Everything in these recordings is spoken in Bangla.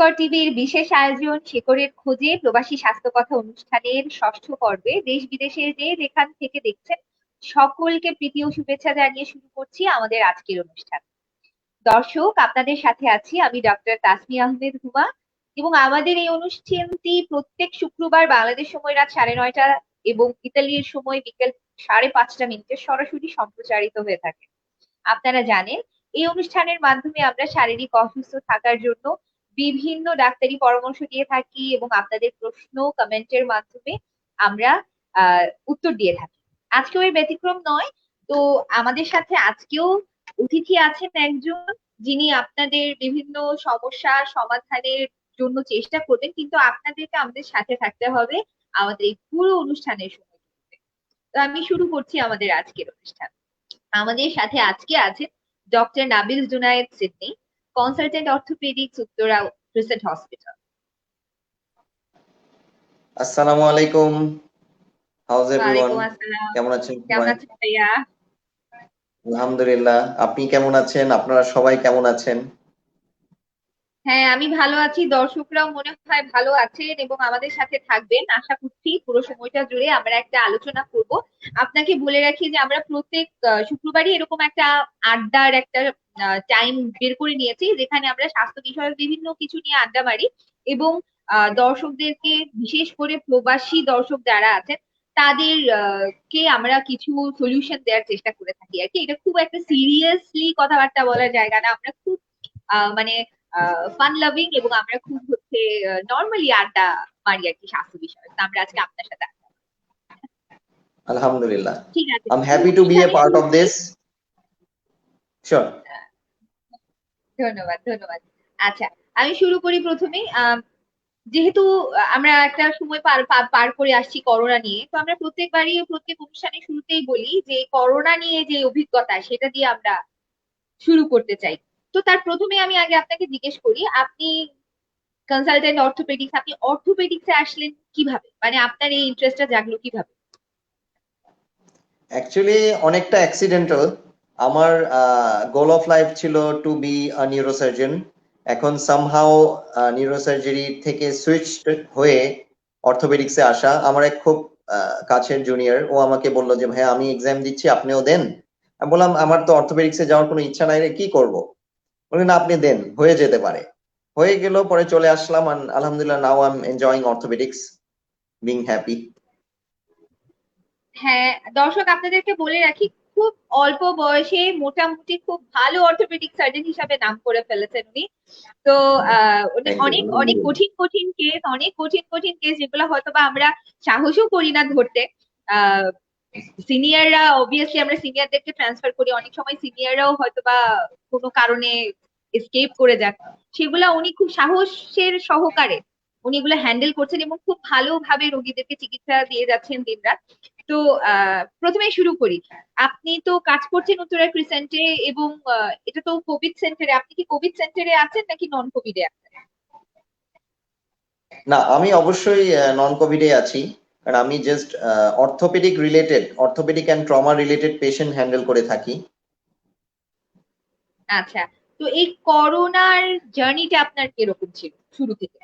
শিকড় টিভির বিশেষ আয়োজন শিকড়ের খোঁজে প্রবাসী স্বাস্থ্য কথা অনুষ্ঠানের ষষ্ঠ পর্বে দেশ বিদেশে যে যেখান থেকে দেখছেন সকলকে প্রীতি ও শুভেচ্ছা জানিয়ে শুরু করছি আমাদের আজকের অনুষ্ঠান। দর্শক, আপনাদের সাথে আছি আমি ডক্টর তাসমি আহমেদ হুমা এবং আমাদের এই অনুষ্ঠানটি প্রত্যেক শুক্রবার বাংলাদেশ সময় রাত 9:30 এবং ইতালির সময় বিকেল 5:30 সরাসরি সম্প্রচারিত হয়ে থাকে। আপনারা জানেন এই অনুষ্ঠানের মাধ্যমে আমরা শারীরিক অসুস্থ থাকার জন্য বিভিন্ন ডাক্তারি পরামর্শ দিয়ে থাকি এবং আপনাদের প্রশ্ন কমেন্টের মাধ্যমে আমরা উত্তর দিয়ে থাকি। আজকেও এর ব্যতিক্রম নয়। তো আমাদের সাথে আজকেও অতিথি আছেন একজন, যিনি আপনাদের বিভিন্ন সমস্যা সমাধানের জন্য চেষ্টা করবেন, কিন্তু আপনাদেরকে আমাদের সাথে থাকতে হবে আমাদের এই পুরো অনুষ্ঠানের সময়। তো আমি শুরু করছি আমাদের আজকের অনুষ্ঠান। আমাদের সাথে আজকে আছেন doctor Nabil Junaid Sydney, consultant orthopaedics, Uttara crescent hospital. আসসালামু আলাইকুম। House everyone? ওয়ালাইকুম আসসালাম। কেমন আছেন কেমন সবাই? আছেন ভাইয়া? আলহামদুলিল্লাহ। আপনি কেমন আছেন? আপনারা সবাই কেমন আছেন? হ্যাঁ, আমি ভালো আছি। দর্শকরাও মনে হয় ভালো আছেন এবং আমাদের সাথে থাকবেন আশা করছি। পুরো সময়টা জুড়ে আমরা একটা আলোচনা করব। আপনাকে বলে রাখি যে আমরা প্রত্যেক শুক্রবারই এরকম একটা আড্ডার একটা টাইম বের করে নিয়েছি, যেখানে আমরা স্বাস্থ্য বিষয়ক বিভিন্ন কিছু নিয়ে আড্ডা মারি এবং দর্শকদেরকে, বিশেষ করে প্রবাসী দর্শক যারা আছেন তাদের কে আমরা কিছু সলিউশন দেওয়ার চেষ্টা করে থাকি আর কি। এটা খুব একটা সিরিয়াসলি কথাবার্তা বলার জায়গা না, আমরা খুব মানে ফান লাভিং এবং আমরা খুব নর্মালি আড্ডা মারি আর কি স্বাস্থ্য বিষয়ে। তো আমরা আজকে আপনার সাথে আলহামদুলিল্লাহ। ঠিক আছে। I'm happy to be a part of this. Sure. ধন্যবাদ ধন্যবাদ। আচ্ছা, আমি শুরু করি প্রথমেই। যেহেতু আমরা একটা সময় পার করে আসছি করোনা নিয়ে, তো আমরা প্রত্যেকবারই প্রত্যেক অনুষ্ঠানের শুরুতেই বলি যে করোনা নিয়ে যে অভিজ্ঞতা সেটা দিয়ে আমরা শুরু করতে চাই। তো তার প্রথমে আমি আগে আপনাকে জিজ্ঞেস করি, আপনি কনসালটেন্ট অর্থোপেডিক্স, আপনি অর্থোপেডিক্সে আসলেন কিভাবে? মানে আপনার এই ইন্টারেস্টটা জাগলো কিভাবে? অ্যাকচুয়ালি অনেকটা অ্যাক্সিডেন্টাল। আমার গোল অফ লাইফ ছিল টু বি আ নিউরোসার্জন। এখন সামহাও নিউরোসার্জারি থেকে সুইচ হয়ে অর্থোপেডিক্সে আসা। আমার এক খুব কাছের জুনিয়র, ও আমাকে বললো যে ভাই আমি এক্সাম দিচ্ছি, আপনিও দেন। আমি বললাম আমার তো অর্থোপেডিক্সে যাওয়ার কোনো ইচ্ছা নাই রে, কি করব? বললেন না আপনি দেন, হয়ে যেতে পারে। হয়ে গেল, পরে চলে আসলাম। আলহামদুলিল্লাহ, now I am enjoying orthopaedics, being happy. হ্যাঁ, দর্শক আপনাদেরকে বলে রাখি, খুব অল্প বয়সে মোটামুটি খুব ভালো অর্থোপেডিক সার্জন হিসাবে নাম করে ফেলেছেন উনি। তো থ্যাংক ইউ। অনেক অনেক কঠিন কঠিন কেস, অনেক কঠিন কঠিন কেস যেগুলো হয়তো বা আমরা সাহসও করি না ধরতে। সিনিয়ররা, অবভিয়াসলি আমরা সিনিয়রদেরকে ট্রান্সফার করি, অনেক সময় সিনিয়ররাও হয়তো বা কোনো কারণে এসকেপ করে যান। সেগুলা উনি খুব সাহসের সহকারে উনি এগুলো হ্যান্ডেল করছেন এবং খুব ভালোভাবে রোগীদেরকে চিকিৎসা দিয়ে যাচ্ছেন দিনরাত। তো প্রথমে শুরু করি। আপনি তো কাজ করছেন উত্তরা ক্রিসেন্টে এবং এটা তো কোভিড সেন্টারে। আপনি কি কোভিড সেন্টারে আছেন নাকি নন কোভিডে আছেন? না, আমি অবশ্যই নন কোভিডে আছি, কারণ আমি just orthopaedic and trauma related patient handle করে থাকি। আচ্ছা, তো এই করোনার জার্নিটা আপনার কিরকম ছিল শুরু থেকে?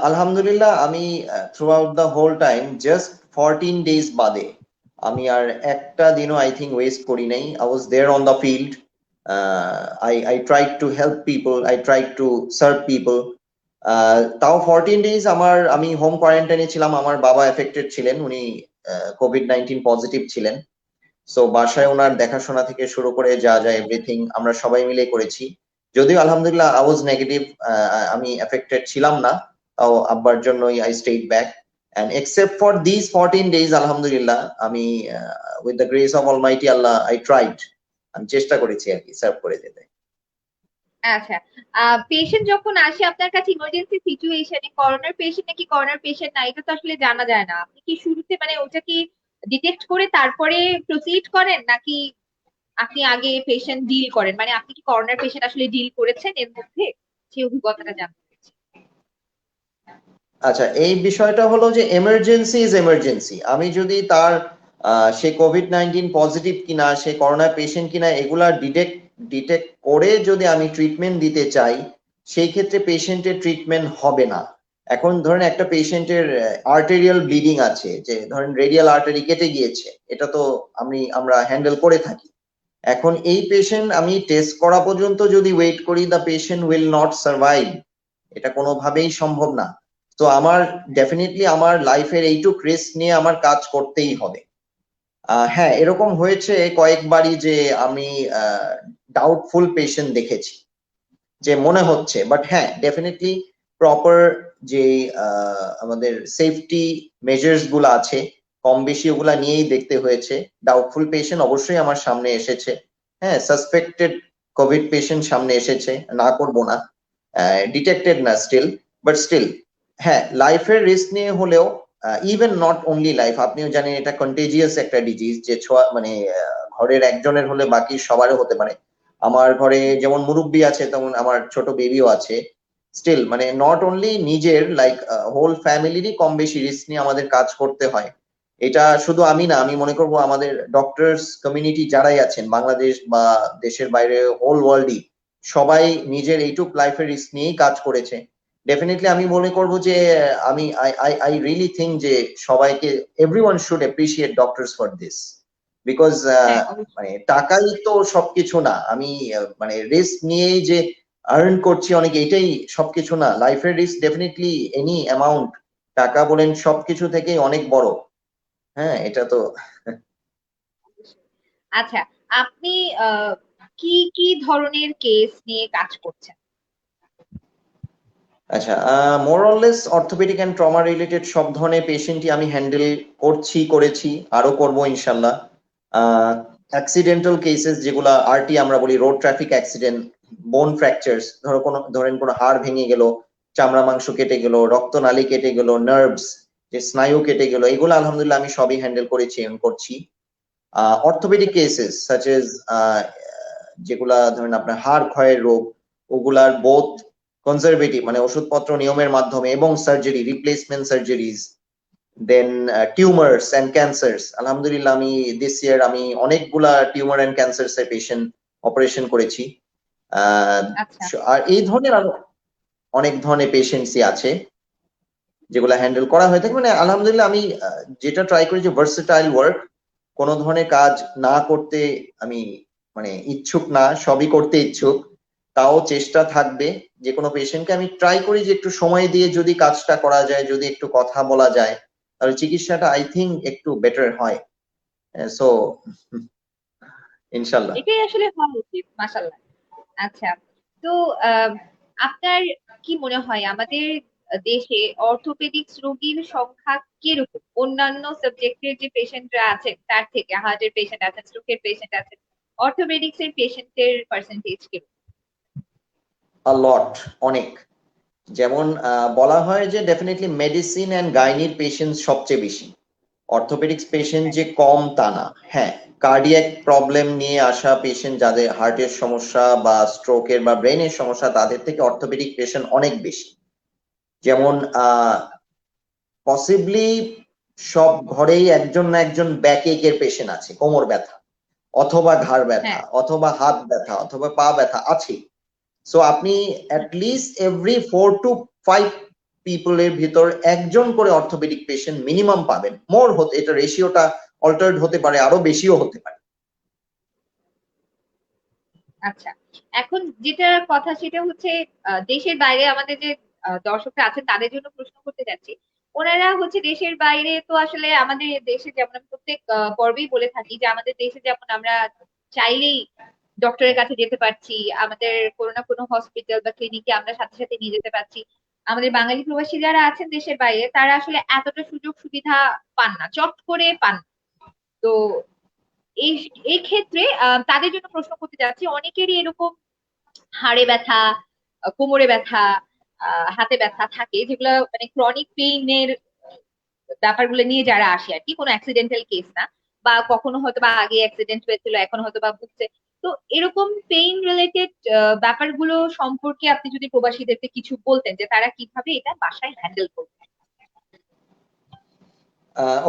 আলহামদুলিল্লাহ, আমি throughout the whole time just 14 days বাদে আমি আর একটা দিনও আই থিঙ্ক ওয়েস্ট করি নাই। I was there on the field. I tried to help people, I tried to serve people. তাও 14 ডেজ আমি হোম কোয়ারেন্টাইনে ছিলাম। আমার বাবা এফেক্টেড ছিলেন, উনি COVID-19 পজিটিভ ছিলেন। সো বাসায় ওনার দেখাশোনা থেকে শুরু করে যা যা এভরিথিং আমরা সবাই মিলে করেছি। যদিও আলহামদুলিল্লাহ আই ওয়াজ নেগেটিভ, আমি এফেক্টেড ছিলাম না, তাও আব্বার জন্যই I stayed back. And except for these 14 days, alhamdulillah, আমি with the grace of Almighty Allah, আমি চেষ্টা করেছি আর কি সার্ভ করে যেতে। আচ্ছা, পেশেন্ট যখন আসে আপনার কাছে ইমার্জেন্সি সিচুয়েশনে, করোনার পেশেন্ট নাকি করোনার পেশেন্ট না, এটা তো আসলে জানা যায় না। আপনি কি শুরুতে মানে ওটা কি ডিটেক্ট করে তারপরে প্রসিড করেন, নাকি আপনি আগে পেশেন্ট ডিল করেন? মানে আপনি কি করোনার পেশেন্ট আসলে ডিল করেছেন এর মধ্যে? সেই অভিজ্ঞতাটা জানতে চাচ্ছি। আচ্ছা, এই বিষয়টা হলো যে এমার্জেন্সি ইজ এমার্জেন্সি। আমি যদি তার সে COVID-19 পজিটিভ কিনা, সে করোনা পেশেন্ট কিনা এগুলা ডিটেক্ট ডিটেক্ট করে যদি আমি ট্রিটমেন্ট দিতে চাই, সেই ক্ষেত্রে পেশেন্টের ট্রিটমেন্ট হবে না। এখন ধরেন একটা পেশেন্টের আর্টেরিয়াল ব্লিডিং আছে, যে ধরেন রেডিয়াল আর্টারি কেটে গিয়েছে, এটা তো আমরা হ্যান্ডেল করে থাকি। এখন এই পেশেন্ট আমি টেস্ট করা পর্যন্ত যদি ওয়েট করি, the patient will not survive, এটা কোনোভাবেই সম্ভব না। তো আমার ডেফিনেটলি আমার লাইফের এইটুক রিস্ক নিয়ে আমার কাজ করতেই হবে। হ্যাঁ, এরকম হয়েছে কয়েকবারই যে আমি ডাউটফুল পেশেন্ট দেখেছি, যে মনে হচ্ছে, বাট হ্যাঁ ডেফিনেটলি প্রপার যে আমাদের সেফটি মেজার্স গুলো আছে কম বেশি ওগুলা নিয়েই দেখতে হয়েছে। ডাউটফুল পেশেন্ট অবশ্যই আমার সামনে এসেছে, হ্যাঁ, সাসপেক্টেড কোভিড পেশেন্ট সামনে এসেছে, না করব না, ডিটেক্টেড না স্টিল, বাট স্টিল হ্যাঁ লাইফের রিস্ক নিয়ে হলেও, ইভেন নট অনলি লাইফ, আপনিও জানেন এটা কন্টেজিয়াস একটা ডিজিজ, যে ছোঁয়া মানে ঘরের একজনের হলে বাকি সবারও হতে পারে। আমার ঘরে যেমন মুরব্বী আছে তেমন আমার ছোট বেবিও আছে। স্টিল মানে নট অনলি নিজের, লাইক হোল ফ্যামিলিরই কম বেশি রিস্ক নিয়ে আমাদের কাজ করতে হয়। এটা শুধু আমি না, আমি মনে করবো আমাদের ডক্টরস কমিউনিটি যারাই আছেন বাংলাদেশ বা দেশের বাইরে, হোল ওয়ার্ল্ডই সবাই নিজের এইটুক লাইফের রিস্ক নিয়েই কাজ করেছে। ডেফিনেটলি আমি মনে করবো যে আমি আই রিয়েলি থিঙ্ক যে সবাইকে, everyone should appreciate doctors for this, because হ্যাঁ অবশ্যই। মানে টাকাই তো সবকিছু না। আমি মানে রিস্ক নিয়েই যে আর্ন করছি অনেক, এটাই সবকিছু না। লাইফের রিস্ক ডেফিনেটলি এনি অ্যামাউন্ট, টাকা বলেন, সবকিছু থেকেই অনেক বড়। হ্যাঁ, এটা তো আচ্ছা, আপনি কি কি ধরনের কেস নিয়ে কাজ করছেন? আচ্ছা, মোর অরলেস অর্থোপেডিক এন্ড ট্রমা রিলেটেড সব ধরনের পেশেন্টই আমি হ্যান্ডেল করেছি, আরো করব ইনশাল্লাহ। অ্যাক্সিডেন্টাল কেসেস যেগুলা আরটি আমরা বলি, রোড ট্রাফিক অ্যাক্সিডেন্ট, বোন ফ্র্যাকচারস, ধরেন কোনো হাড় ভেঙে গেল, চামড়া মাংস কেটে গেল, রক্তনালী কেটে গেল, নার্ভস যে স্নায়ু কেটে গেল, এগুলো আলহামদুলিল্লাহ আমি সবই হ্যান্ডেল করেছি এবং করছি। অর্থোপেডিক কেসেস সাচ এজ যেগুলা ধরেন আপনার হাড় ক্ষয়ের রোগ, ওগুলার বোথ কনজারভেটিভ মানে ওষুধপত্র নিয়মের মাধ্যমে এবং surgery, replacement surgeries, then tumours and cancers. আলহামদুলিল্লাহ আমি দিস ইয়ার আমি অনেকগুলা টিউমার এন্ড ক্যান্সার্স এর পেশেন্ট অপারেশন করেছি। আচ্ছা আর এই ধরনের আরো অনেক ধরনের পেশেন্টসই আছে যেগুলো হ্যান্ডেল করা হয়ে থাকে। মানে আলহামদুলিল্লাহ আমি যেটা ট্রাই করি যে ভার্সেটাইল ওয়ার্ক, কোনো ধরনের কাজ না করতে আমি মানে ইচ্ছুক না, সবই করতে ইচ্ছুক। তাও চেষ্টা থাকবে, যে কোনো পেশেন্টকে আমি ট্রাই করি যে একটু সময় দিয়ে যদি কাজটা করা যায়, যদি একটু কথা বলা যায়, তাহলে চিকিৎসাটা আই থিঙ্ক একটু বেটার হয়। সো ইনশাল্লাহ। এটাই আসলে হওয়া উচিত, মাশাআল্লাহ। আচ্ছা, তো আহ, আপনার কি মনে হয় আমাদের দেশে অর্থোপেডিক্স রোগীর সংখ্যা কিরকম অন্যান্য সাবজেক্টের যে পেশেন্টরা আছেন তার থেকে? হার্টের পেশেন্ট আছেন, স্ট্রোকের পেশেন্ট আছেন, অর্থোপেডিক্স এর পেশেন্টের পার্সেন্টেজ কিরকম? আ লট, অনেক। যেমন বলা হয় যে ডেফিনেটলি মেডিসিন এন্ড গাইনির পেশেন্ট সবচেয়ে বেশি, অর্থোপেডিক্স পেশেন্ট যে কম তা না। হ্যাঁ, কার্ডিয়াক প্রবলেম নিয়ে আসা পেশেন্ট, যাদের হার্টের সমস্যা বা স্ট্রোকের বা ব্রেনের সমস্যা, তাদের থেকে অর্থোপেডিক পেশেন্ট অনেক বেশি। যেমন পসিবলি সব ঘরেই একজন না একজন ব্যাক এর পেশেন্ট আছে, কোমর ব্যথা অথবা ঘাড় ব্যথা হ্যাঁ অথবা হাত ব্যথা অথবা পা ব্যথা আছে। সো আপনি অ্যাটলিস্ট এভরি 4 to 5 পিপলের ভিতর একজন করে অর্থোপেডিক পেশেন্ট মিনিমাম পাবেন। মোর হতে এটা রেশিওটা অল্টার্ড হতে পারে, আরো বেশিও হতে পারে। আচ্ছা, এখন যেটা কথা সেটা হচ্ছে দেশের বাইরে আমাদের যে দর্শকরা আছেন তাদের জন্য প্রশ্ন করতে যাচ্ছি। ওনারা হচ্ছে দেশের বাইরে, তো আসলে আমাদের দেশে যেমন আমি প্রত্যেক পর্বেই বলে থাকি যে আমাদের দেশে যেমন আমরা চাইলেই ডক্টরের কাছে যেতে পারছি, আমাদের কোনো না কোনো হসপিটাল বা ক্লিনিকে আমরা সাথে সাথে নিয়ে যেতে পারছি। আমাদের বাঙালি প্রবাসী যারা আছেন দেশের বাইরে তারা আসলে এতটা সুযোগ সুবিধা পান না, চট করে পান না। তো এই এই ক্ষেত্রে তাদের জন্য প্রশ্ন করতে যাচ্ছি, অনেকেরই এরকম হাড়ে ব্যথা, কোমরে ব্যথা, হাতে ব্যথা থাকে যেগুলো মানে ক্রনিক পেইনের ব্যাপারগুলো নিয়ে যারা আসে আর কি, কোনো অ্যাক্সিডেন্টাল কেস না, বা কখনো হয়তো বা আগে অ্যাক্সিডেন্ট হয়েছিল এখন হয়তো বা ভুগছে। তো এরকম পেইন রিলেটেড ব্যাপারগুলো সম্পর্কে আপনি যদি প্রবাসীদেরকে কিছু বলতেন যে তারা কিভাবে এটা বাসায় হ্যান্ডেল করবে।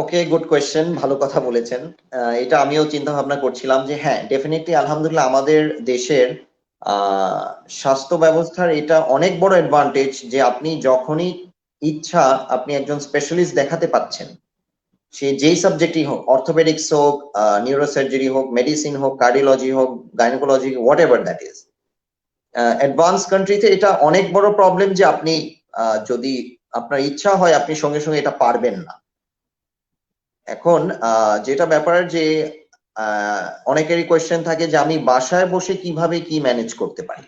ওকে, গুড কোয়েশ্চেন, ভালো কথা বলেছেন। এটা আমিও চিন্তা ভাবনা করছিলাম যে হ্যাঁ, ডেফিনেটলি আলহামদুলিল্লাহ আমাদের দেশের আহ, স্বাস্থ্য ব্যবস্থার এটা অনেক বড় অ্যাডভান্টেজ যে আপনি যখনই ইচ্ছা আপনি একজন স্পেশালিস্ট দেখাতে পাচ্ছেন, সে যেই সাবজেক্টই হোক, অর্থোপেডিক্স হোক, নিউরোসার্জারি হোক, মেডিসিন হোক, কার্ডিওলজি হোক, gynaecology, what ever that is. Advance কান্ট্রিতে এটা অনেক বড় প্রবলেম যে আপনি যদি আপনার ইচ্ছা হয় আপনি সঙ্গে সঙ্গে এটা পারবেন না। এখন যেটা ব্যাপার যে অনেকেরই কোয়েশ্চেন থাকে যে আমি বাসায় বসে কিভাবে কি ম্যানেজ করতে পারি।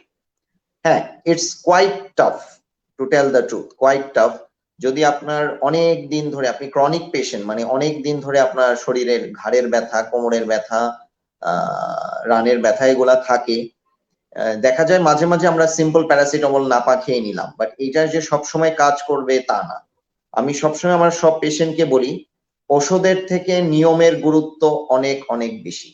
হ্যাঁ, it's quite tough, to tell the truth, quite tough. যদি আপনার অনেক দিন ধরে আপনি ক্রনিক পেশেন্ট, মানে অনেক দিন ধরে আপনার শরীরের ঘাড়ের ব্যথা, কোমরের ব্যথা, রানের ব্যথা এগুলা থাকে, দেখা যায় মাঝে মাঝে আমরা সিম্পল প্যারাসিটামল নাপা খেয়ে নিলাম, বাট এটা যে সবসময় কাজ করবে তা না। আমি সবসময় আমার সব পেশেন্টকে বলি ওষুধের থেকে নিয়মের গুরুত্ব অনেক অনেক বেশি।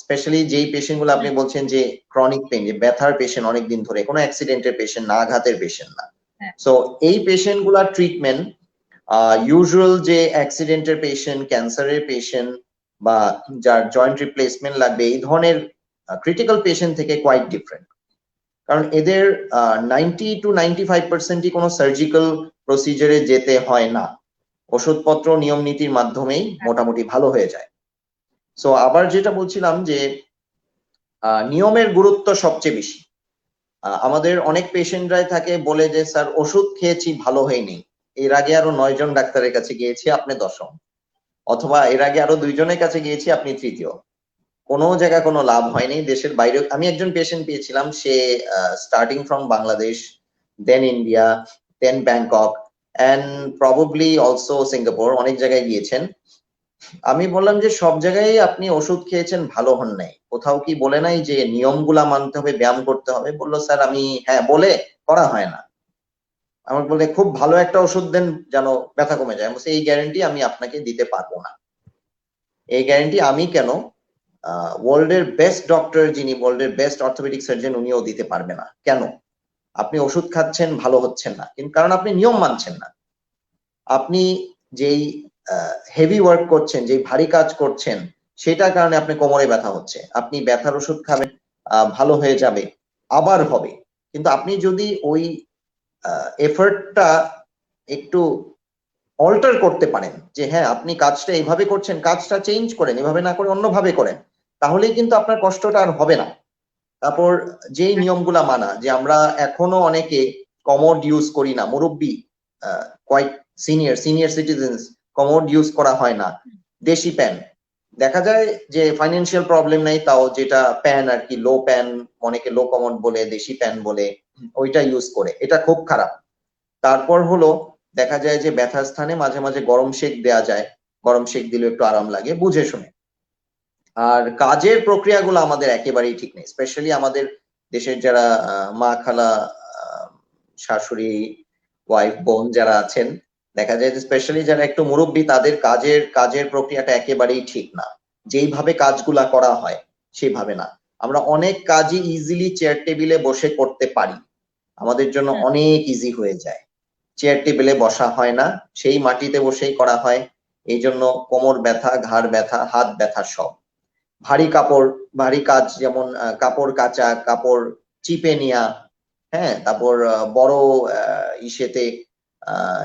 স্পেশালি যেই পেশেন্ট গুলো আপনি বলছেন যে ক্রনিক পেন, যে ব্যথার পেশেন্ট অনেক দিন ধরে, কোনো অ্যাক্সিডেন্টের পেশেন্ট না, আঘাতের পেশেন্ট না। সো এই পেশেন্ট গুলার ট্রিটমেন্ট ইউজুয়াল যে অ্যাক্সিডেন্টের পেশেন্ট, ক্যান্সারের পেশেন্ট বা যার জয়েন্ট রিপ্লেসমেন্ট লাগবে এই ধরনের ক্রিটিক্যাল পেশেন্ট থেকে কোয়াইট ডিফারেন্ট। কারণ এদের 90-95% কোনো সার্জিক্যাল প্রসিজারে যেতে হয় না, ওষুধপত্র নিয়ম নীতির মাধ্যমেই মোটামুটি ভালো হয়ে যায়। সো আবার যেটা বলছিলাম যে নিয়মের গুরুত্ব সবচেয়ে বেশি। আমাদের অনেক পেশেন্টরাই থাকে বলে যে স্যার ওষুধ খেয়েছি ভালো হয়নি, এর আগে আরো 9 জন ডাক্তারের কাছে গিয়েছি আপনি 10ম, অথবা এর আগে আরো 2 জনের কাছে গিয়েছি আপনি 3য়, কোনো জায়গায় কোনো লাভ হয়নি। দেশের বাইরে আমি একজন পেশেন্ট পেয়েছিলাম, সে starting from Bangladesh, then India, then Bangkok and probably also Singapore, অনেক জায়গায় গিয়েছেন। আমি বললাম যে সব জায়গায় আপনি ওষুধ খেয়েছেন ভালো হন নাই, কোথাও কি বলে নাই যে নিয়মগুলা মানতে হবে, ব্যায়াম করতে হবে? বললো স্যার আমি হ্যাঁ বলে করা হয় না। আমার বলে খুব ভালো একটা ওষুধ দেন যেন ব্যথা কমে যায়। এই গ্যারেন্টি আমি আপনাকে দিতে পারবো না। এই গ্যারেন্টি আমি কেন, ওয়ার্ল্ডের বেস্ট ডক্টর যিনি, ওয়ার্ল্ডের বেস্ট অর্থোপেডিক সার্জন, উনিও দিতে পারবে না। কেন? আপনি ওষুধ খাচ্ছেন ভালো হচ্ছেন না, কিন্তু কারণ আপনি নিয়ম মানছেন না। আপনি যেই হেভি ওয়ার্ক করছেন, যেই ভারী কাজ করছেন, সেটার কারণে আপনি কোমরে ব্যথা হচ্ছে, আপনি ব্যথার ওষুধ খাবেন, ভালো হয়ে যাবে, আবার হবে। কিন্তু আপনি যদি ওই এফর্টটা একটু অল্টার করতে পারেন, যে হ্যাঁ আপনি কাজটা এইভাবে করছেন, কাজটা চেঞ্জ করেন, এভাবে না করে অন্যভাবে করেন, তাহলেই কিন্তু আপনার কষ্টটা আর হবে না। তারপর যেই নিয়মগুলা মানা, যে আমরা এখনো অনেকে কমোড ইউজ করি না, মুরব্বী quite senior citizens commode use করা হয় না, দেশি প্যান। দেখা যায় যে ফাইন্যান্সিয়াল প্রবলেম নাই, তাও যেটা প্যান আর কি, লো প্যান, অনেকে লো কমোড বলে, দেশি প্যান বলে, ওইটা ইউজ করে, এটা খুব খারাপ। তারপর হলো দেখা যায় যে ব্যথার স্থানে মাঝে মাঝে গরম শেক দেয়া যায়, গরম শেক দিলে একটু আরাম লাগে, বুঝে শুনে। আর কাজের প্রক্রিয়াগুলো আমাদের একেবারেই ঠিক নেই, স্পেশালি আমাদের দেশের যারা মা, খালা, শাশুড়ি, ওয়াইফ, বোন যারা আছেন, দেখা যায় যে স্পেশালি যারা একটু মুরব্বী, তাদের কাজের প্রক্রিয়াটা একেবারেই ঠিক না। যেইভাবে কাজগুলা করা হয় সেভাবে না। আমরা অনেক কাজই ইজিলি চেয়ার টেবিলে বসে করতে পারি, আমাদের জন্য অনেক ইজি হয়ে যায়। চেয়ার টেবিলে বসা হয় না, সেই মাটিতে বসেই করা হয়। এই জন্য কোমর ব্যথা, ঘাড় ব্যথা, হাত ব্যথা সব। ভারী কাপড়, ভারী কাজ, যেমন কাপড় কাচা, কাপড় চিপে নেওয়া, হ্যাঁ, তারপর বড় ইসেতে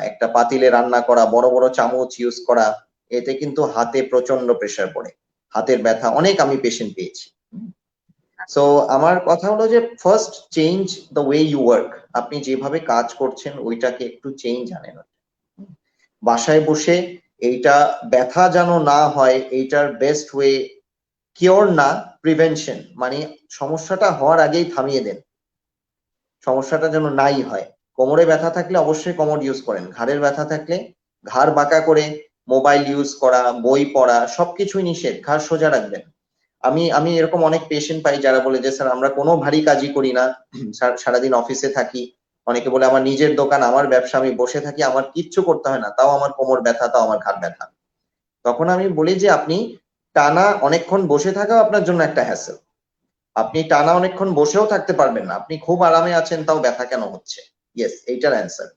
একটা পাতিলে রান্না করা, বড় বড় চামচ ইউজ করা, এতে কিন্তু হাতে প্রচন্ড প্রেসার পড়ে, হাতের ব্যথা অনেক আমি পেশেন্ট পেয়েছি। সো আমার কথা হলো যে first change the way you work, আপনি যেভাবে কাজ করছেন ওইটাকে একটু চেঞ্জ আনেন। বাসায় বসে এইটা ব্যথা যেন না হয়, এইটার বেস্ট ওয়ে কিওর না, প্রিভেনশন, মানে সমস্যাটা হওয়ার আগেই থামিয়ে দেন, সমস্যাটা যেন নাই হয়। কোমরে ব্যথা থাকলে অবশ্যই কোমর ইউজ করেন, ঘাড়ের ব্যথা থাকলে ঘাড় বাঁকা করে মোবাইল ইউজ করা, বই পড়া সবকিছুই নিষেধ, ঘাড় সোজা রাখবেন। আমি এরকম অনেক পেশেন্ট পাই যারা বলে যে স্যার আমরা কোনো ভারী কাজই করি না, সারাদিন অফিসে থাকি, অনেকে বলে আমার নিজের দোকান, আমার ব্যবসা, আমি বসে থাকি, আমার কিচ্ছু করতে হয় না, তাও আমার কোমর ব্যথা, তাও আমার ঘাড় ব্যথা। তখন আমি বলি যে আপনি টানা অনেকক্ষণ বসে থাকাও আপনার জন্য একটা হ্যাসেল, আপনি টানা অনেকক্ষণ বসেও থাকতে পারবেন না, আপনি খুব আরামে আছেন তাও ব্যথা কেন হচ্ছে? ইয়েস, এইটার অ্যান্সার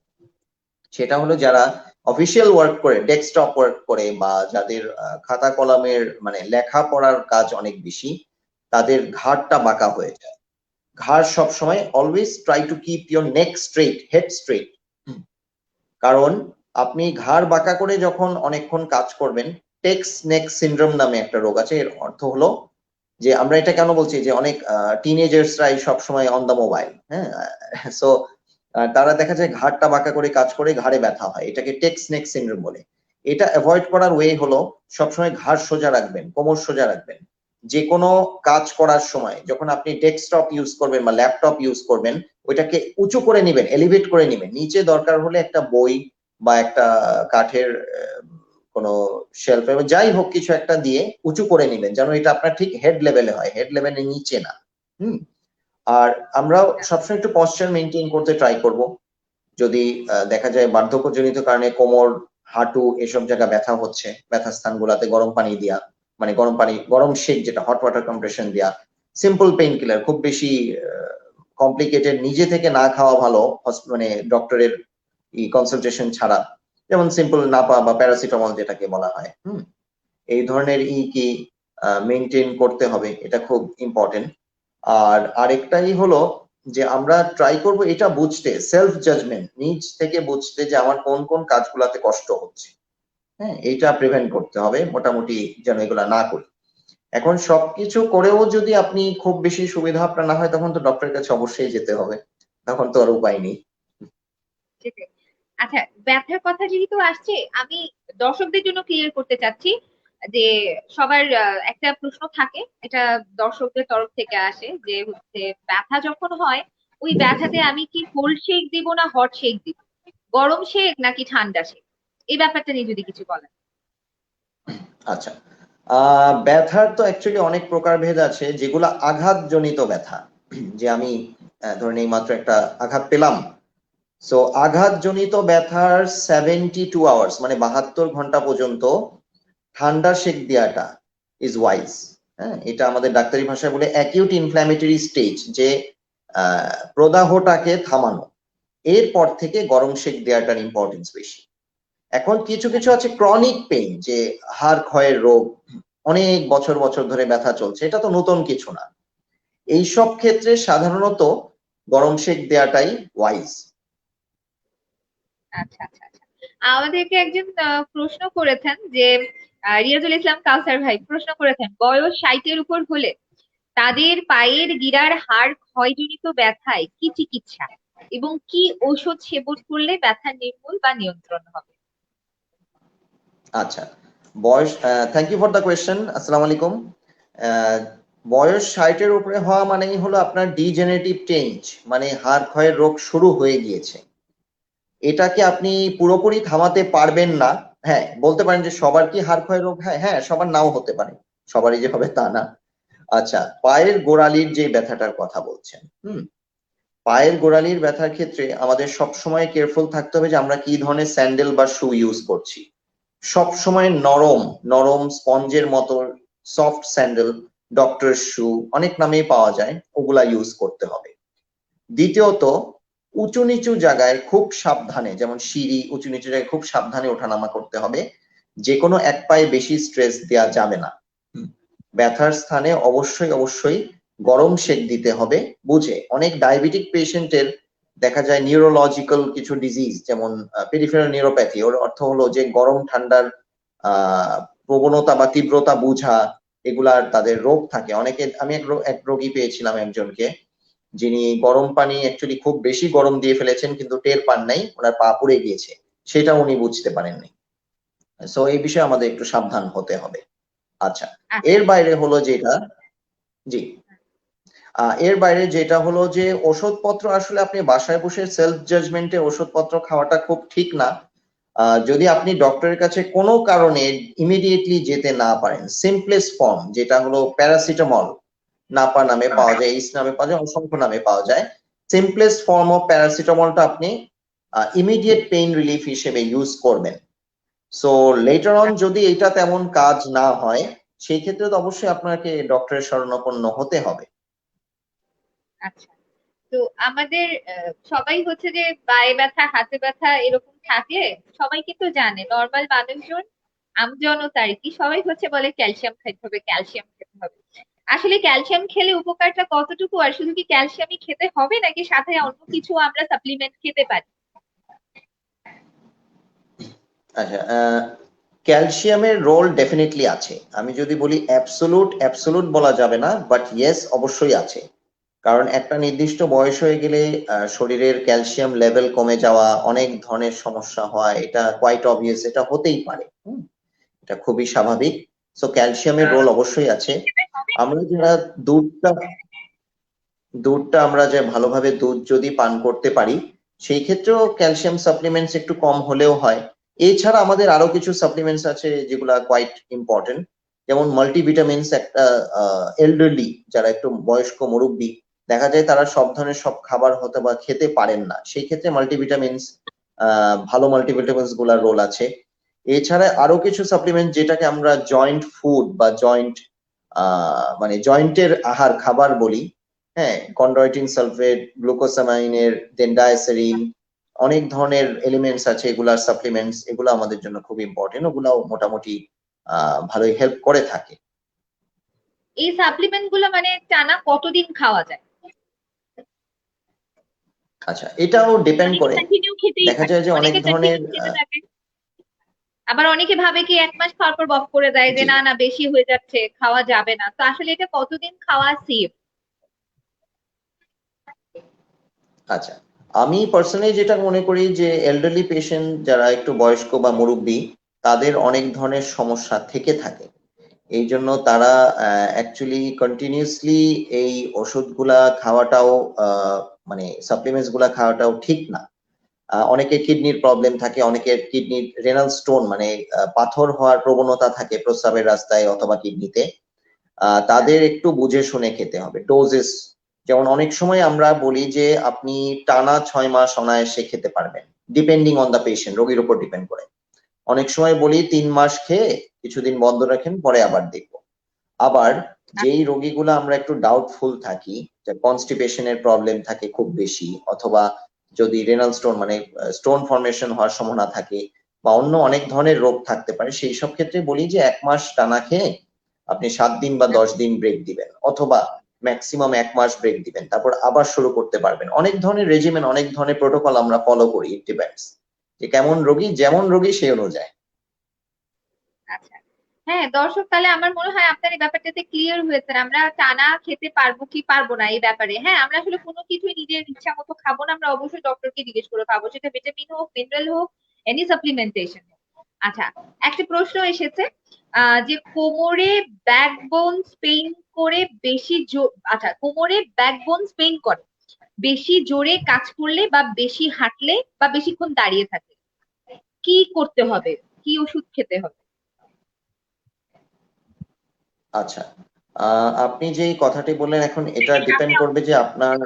সেটা হলো যারা অফিসিয়াল ওয়ার্ক করে, ডেস্কটপ ওয়ার্ক করে, বা যাদের খাতা কলমের মানে লেখাপড়ার কাজ অনেক বেশি, তাদের ঘাড়টা বাঁকা হয়ে যায়। ঘাড় সবসময় always try to keep your neck straight, head straight. কারণ আপনি ঘাড় বাঁকা করে যখন অনেকক্ষণ কাজ করবেন, টেক্স নেক সিনড্রোম নামে একটা রোগ আছে। এর অর্থ হলো যে, আমরা এটা কেন বলছি যে অনেক টিনেজার্সরাই সবসময় অন দ্য মোবাইল, হ্যাঁ, সো তারা দেখা যায় ঘাড়টা বাঁকা করে কাজ করে ঘাড়ে ব্যথা হয়, এটাকে টেক্স নেক সিনড্রোম বলে। এটা অ্যাভয়েড করার ওয়ে হলো সবসময় ঘাড় সোজা রাখবেন, কোমর সোজা রাখবেন। যে কোনো কাজ করার সময় যখন আপনি ডেস্কটপ ইউজ করবেন বা ল্যাপটপ ইউজ করবেন, ওইটাকে উঁচু করে নিবেন, এলিভেট করে নিবেন। নিচে দরকার হলে একটা বই বা একটা কাঠের কোনো শেলফ এবং যাই হোক কিছু একটা দিয়ে উঁচু করে নিবেন, যেন এটা আপনার ঠিক হেড লেভেলে হয়, হেড লেভেলের নিচে না। আর আমরাও সবসময় একটু পশ্চার মেনটেন করতে ট্রাই করব। যদি দেখা যায় বার্ধক্যজনিত কারণে কোমর, হাঁটু এসব জায়গা ব্যথা হচ্ছে, ব্যথা স্থানগুলোতে গরম পানি দিয়া, মানে গরম শেক, যেটা হট ওয়াটার কম্প্রেশন দেয়া, সিম্পল পেইন কিলার, খুব বেশি কমপ্লিকেটেড নিজে থেকে না খাওয়া ভালো, মানে ডক্টরের কনসালটেশন ছাড়া, যেমন সিম্পল নাপা বা প্যারাসিটামল যেটাকে বলা হয়। এই ধরনের কি মেনটেন করতে হবে, এটা খুব ইম্পর্টেন্ট। আর আরেকটাই হলো যে আমরা ট্রাই করব এটা বুঝতে, সেলফ জাজমেন্ট, নিজ থেকে বুঝতে যে আমার কোন কোন কাজগুলাতে কষ্ট হচ্ছে। হ্যাঁ, এইটা প্রিভেন্ট করতে হবে মোটামুটি, যেন এগুলা না করি। এখন সবকিছু করেও যদি আপনি খুব বেশি সুবিধা আপনার না হয়, তখন তো ডক্টরের কাছে অবশ্যই যেতে হবে, তখন তো আর উপায় নেই। সেটাই। আচ্ছা, ব্যথার কথা যেহেতু আসছে, আমি দর্শকদের জন্য ক্লিয়ার করতে চাচ্ছি যে সবার একটা প্রশ্ন থাকে, এটা দর্শকদের তরফ থেকে আসে, যে হচ্ছে ব্যথা যখন হয় ওই ব্যথাতে আমি কি কোল্ড শেক দিব না হট শেক দিব, গরম শেক নাকি ঠান্ডা শেক, এই ব্যাপারটা নিয়ে যদি কিছু বলেন। আচ্ছা, ব্যথার তো অ্যাকচুয়ালি অনেক প্রকারভেদ আছে। যেগুলো আঘাতজনিত ব্যথা, যে আমি ধরেন এই মাত্র একটা আঘাত পেলাম, সো আঘাতজনিত ব্যথার 72 আওয়ার্স মানে 72 ঘন্টা পর্যন্ত ঠান্ডা সেক দেওয়াটা ইজ ওয়াইজ। হ্যাঁ, এটা আমাদের ডাক্তারি ভাষায় বলে অ্যাকিউট ইনফ্ল্যামেটরি স্টেজ, যে প্রদাহটাকে থামানো। এরপর থেকে গরম সেক দেওয়াটার ইম্পর্টেন্স বেশি। এখন কিছু কিছু আছে ক্রনিক পেইন, যে হাড় ক্ষয়ের রোগ, অনেক বছর বছর ধরে ব্যথা চলছে, এটা তো নতুন কিছু না। এইসব ক্ষেত্রে সাধারণত গরম সেক দেওয়াটাই ওয়াইজ। আচ্ছা আচ্ছা আচ্ছা, আমাদেরকে একজন প্রশ্ন করেছেন যে রিয়াজুল ইসলাম কাউসার ভাই প্রশ্ন করেছেন, বয়স 60-এর উপর হলে তাদের পায়ের গিরার হাড় ক্ষয়জনিত ব্যথায় কি চিকিৎসা এবং কি ঔষধ সেবন করলে ব্যথা নির্মূল বা নিয়ন্ত্রণ হবে? আচ্ছা, বয়স, thank you for the question, আসসালামু আলাইকুম। আহ, বয়স 60-এর উপরে হওয়া মানেই হলো আপনার ডিজেনারেটিভ চেঞ্জ, মানে হাড় ক্ষয়ের রোগ শুরু হয়ে গিয়েছে। এটাকে আপনি পুরোপুরি থামাতে পারবেন না। হ্যাঁ, বলতে পারেন যে সবার কি হাড় ক্ষয়ের রোগ হয়? হ্যাঁ, সবার নাও হতে পারে, সবারই যে হবে তা না। আচ্ছা, পায়ের গোড়ালির যে ব্যথাটার কথা বলছেন, পায়ের গোড়ালির ব্যথার ক্ষেত্রে আমাদের সবসময় কেয়ারফুল থাকতে হবে যে আমরা কি ধরনের স্যান্ডেল বা শু ইউজ করছি। সবসময় নরম নরম স্পঞ্জের মতো সফট স্যান্ডেল, ডক্টর শু, অনেক নামেই পাওয়া যায়, ওগুলা ইউজ করতে হবে। দ্বিতীয়ত, উঁচু নিচু জায়গায় খুব সাবধানে, যেমন সিঁড়ি, উঁচু নিচু জায়গায় খুব সাবধানে ওঠানামা করতে হবে। যে কোনো এক পায়ে বেশি স্ট্রেস দেওয়া যাবে না। ব্যথার স্থানে অবশ্যই অবশ্যই গরম সেক দিতে হবে বুঝে। অনেক ডায়াবেটিক পেশেন্টের দেখা যায় নিউরোলজিক্যাল কিছু ডিজিজ, যেমন পেরিফেরাল নিউরোপ্যাথি, ওর অর্থ হলো যে গরম ঠান্ডার প্রবণতা বা তীব্রতা বুঝা, এগুলার তাদের রোগ থাকে অনেকে। আমি এক রোগী পেয়েছিলাম একজনকে, যিনি গরম পানি অ্যাকচুয়ালি খুব বেশি গরম দিয়ে ফেলেছেন, কিন্তু টের পান নাই, ওনার পা পুড়ে গিয়েছে, সেটা উনি বুঝতে পারেননি। সো এই বিষয়ে আমাদের একটু সাবধান হতে হবে। আচ্ছা, আচ্ছা এর বাইরে হলো যেটা, জি, এর বাইরে যেটা হলো যে ওষুধপত্র আসলে আপনি বাসায় বসে সেলফ জাজমেন্টে ওষুধপত্র খাওয়াটা খুব ঠিক না। যদি আপনি ডক্টরের কাছে কোনো কারণে ইমিডিয়েটলি যেতে না পারেন, সিম্পলেস্ট ফর্ম যেটা হলো প্যারাসিটামল, নাপা নামে পাওয়া যায়, এইস নামে পাওয়া যায়, অসংখ্য নামে পাওয়া যায়। সিম্পলেস্ট ফর্ম অফ প্যারাসিটামলটা আপনি ইমিডিয়েট পেইন রিলিফ হিসেবে ইউজ করবেন। সো লেটার অন যদি এটা তেমন কাজ না হয়, সেই ক্ষেত্রে তো অবশ্যই আপনাকে ডক্টরের শরণাপন্ন হতে হবে। আচ্ছা, তো আমাদের সবাই হচ্ছে যে পায়ে ব্যথা হাতে ব্যথা এরকম থাকলে সবাই কিন্তু জানে, নর্মাল মানুষজন আমজনতা আর কি, সবাই হচ্ছে বলে ক্যালসিয়াম খেতে হবে, ক্যালসিয়াম খেতে হবে। আসলে ক্যালসিয়াম খেলে উপকারটা কতটুকু, আর শুধু কি ক্যালসিয়ামই খেতে হবে নাকি সাথে অন্য কিছু আমরা সাপ্লিমেন্ট খেতে পারি? আচ্ছা, ক্যালসিয়ামের রোল ডেফিনেটলি আছে। আমি যদি বলি অ্যাবসোলুট অ্যাবসোলুট বলা যাবে না, বাট ইয়েস অবশ্যই আছে। কারণ একটা নির্দিষ্ট বয়স হয়ে গেলে শরীরের ক্যালসিয়াম লেভেল কমে যাওয়া, অনেক ধরনের সমস্যা হয়, এটা কোয়াইট অবভিয়াস, এটা হতেই পারে। এটা খুবই স্বাভাবিক। সো ক্যালসিয়ামের রোল অবশ্যই আছে। আমরা যারা দুধটা দুধটা আমরা যে ভালোভাবে দুধ যদি পান করতে পারি, সেই ক্ষেত্রেও ক্যালসিয়াম সাপ্লিমেন্টস একটু কম হলেও হয়। এছাড়া আমাদের আরো কিছু সাপ্লিমেন্টস আছে যেগুলা কোয়াইট ইম্পর্টেন্ট, যেমন মাল্টিভিটামিনস। একটা এল্ডারলি যারা একটু বয়স্ক মুরব্বী, দেখা যায় তারা সব ধরনের সব খাবার হয়তো বা খেতে পারেন না, সেই ক্ষেত্রে মাল্টিভিটামিনস, ভালো মাল্টিভিটামিনস গুলার রোল আছে। এছাড়া আরো কিছু সাপ্লিমেন্ট যেটাকে আমরা জয়েন্ট ফুড বা জয়েন্ট মানে জয়েন্টের আহার খাবার বলি, হ্যাঁ, কন্ড্রয়টিন সালফেট, গ্লুকোসামাইনের, দেন ডায়াসেরিন, অনেক ধরনের এলিমেন্টস আছে, এগুলার সাপ্লিমেন্টস, এগুলো আমাদের জন্য খুব ইম্পর্টেন্ট। ওগুলাও মোটামুটি ভালোই হেল্প করে থাকে। এই সাপ্লিমেন্ট গুলো মানে টানা কতদিন খাওয়া যায়? আচ্ছা, এটাও ডিপেন্ড অনেকে করে। কন্টিনিউ খেতেই দেখা থাকে, যায় যে অনেক অনেকে ধরনের কন্টিনিউ খেতে থাকে, আবার অনেকে ভাবে কি 1 মাস খাওয়ার পর বফ করে দেয় যে জি, না না বেশি হয়ে যাচ্ছে, খাওয়া যাবে না। তো আসলে এটা কতদিন খাওয়া সেফ? আচ্ছা, আমি পার্সোনালি যেটা মনে করি যে এল্ডারলি পেশেন্ট যারা একটু বয়স্ক বা মুরব্বী, তাদের অনেক ধরনের সমস্যা থেকে থাকে। এই জন্য তারা অ্যাকচুয়ালি কন্টিনিউসলি এই ওষুধগুলা খাওয়াটাও, মানে সাপ্লিমেন্টস গুলা খাওয়াটাও ঠিক না। অনেকের কিডনির প্রবলেম থাকে, অনেকের কিডনির রেনাল স্টোন মানে পাথর হওয়ার প্রবণতা থাকে প্রস্রাবের রাস্তায় অথবা কিডনিতে। তাদের একটু বুঝে শুনে খেতে হবে ডোজেস। যেমন অনেক সময় আমরা বলি যে আপনি টানা 6 মাস অনায়াসে খেতে পারবেন, ডিপেন্ডিং অন দ্য পেশেন্ট, রোগীর উপর ডিপেন্ড করে। অনেক সময় বলি 3 মাস খেয়ে কিছুদিন বন্ধ রাখেন, পরে আবার দেখবো। আবার যেই রোগীগুলো আমরা একটু ডাউটফুল থাকি, যে কনস্টিপেশনের প্রবলেম থাকে খুব বেশি, অথবা যদি রেনাল স্টোন মানে স্টোন ফর্মেশন হওয়ার সম্ভাবনা থাকে, বা অন্য অনেক ধরনের রোগ থাকতে পারে, সেই সব ক্ষেত্রে বলি যে 1 মাস টানা খেয়ে আপনি 7 দিন বা 10 দিন ব্রেক দিবেন, অথবা ম্যাক্সিমাম 1 মাস ব্রেক দিবেন, তারপর আবার শুরু করতে পারবেন। অনেক ধরনের রেজিমেন, অনেক ধরনের প্রোটোকল আমরা ফলো করি, ইট ডিপেন্ডস যে কেমন রোগী, যেমন রোগী সেই অনুযায়ী। আচ্ছা, হ্যাঁ দর্শক, তাহলে আমার মনে হয় আপনার এই ব্যাপারটাতে ক্লিয়ার হয়েছেন আমরা টানা খেতে পারবো কি পারবো না এই ব্যাপারে। হ্যাঁ, আমরা আসলে কোনো কিছুই নিজের ইচ্ছা মতো খাবো না, আমরা অবশ্যই ডক্টরকে জিজ্ঞেস করে খাবো, সেটা ভিটামিন হোক, মিনারেল হোক, এনি সাপ্লিমেন্টেশন হোক। আচ্ছা, একটা প্রশ্ন এসেছে যে কোমরে ব্যাকবোন স্পেন করে বেশি আচ্ছা, কোমরে ব্যাকবোন স্পেন করে বেশি জোরে কাজ করলে বা বেশি হাঁটলে বা বেশিক্ষণ দাঁড়িয়ে থাকলে কি করতে হবে, কি ওষুধ খেতে হবে? আচ্ছা, আপনি যে কথাটি বললেন, এখন এটা ডিপেন্ড করবে যে আপনার